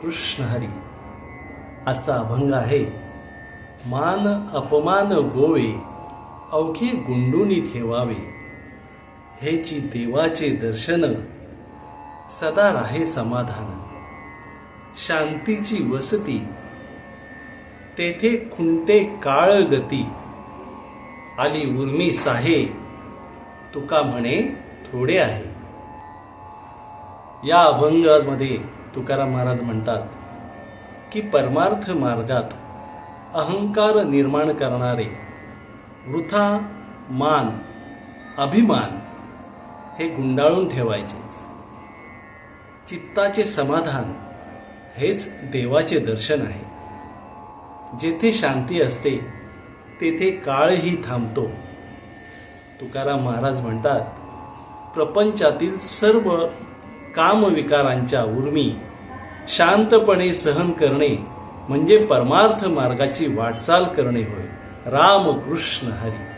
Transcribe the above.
कृष्ण हरी. आजचा अभंग आहे, मान अपमान गोवे अवघे गुंडुनी ठेवावे, हेची देवाचे दर्शन सदा राहे समाधान. शांतीची वसती तेथे खुंटे काळ गती, आली उर्मी साहे तुका म्हणे थोडे आहे. या अभंगामध्ये तुकाराम महाराज म्हणतात की परमार्थ मार्गात अहंकार निर्माण करणारे वृथा मान अभिमान हे गुंडाळून ठेवायचे. चित्ताचे समाधान हेच देवाचे दर्शन आहे. जेथे शांती असते तेथे काळही थांबतो. तुकाराम महाराज म्हणतात, प्रपंचातील सर्व कामविकारांच्या उर्मी शांतपणे सहन करणे म्हणजे परमार्थ मार्गाची वाटचाल करणे होय. राम कृष्ण हरी.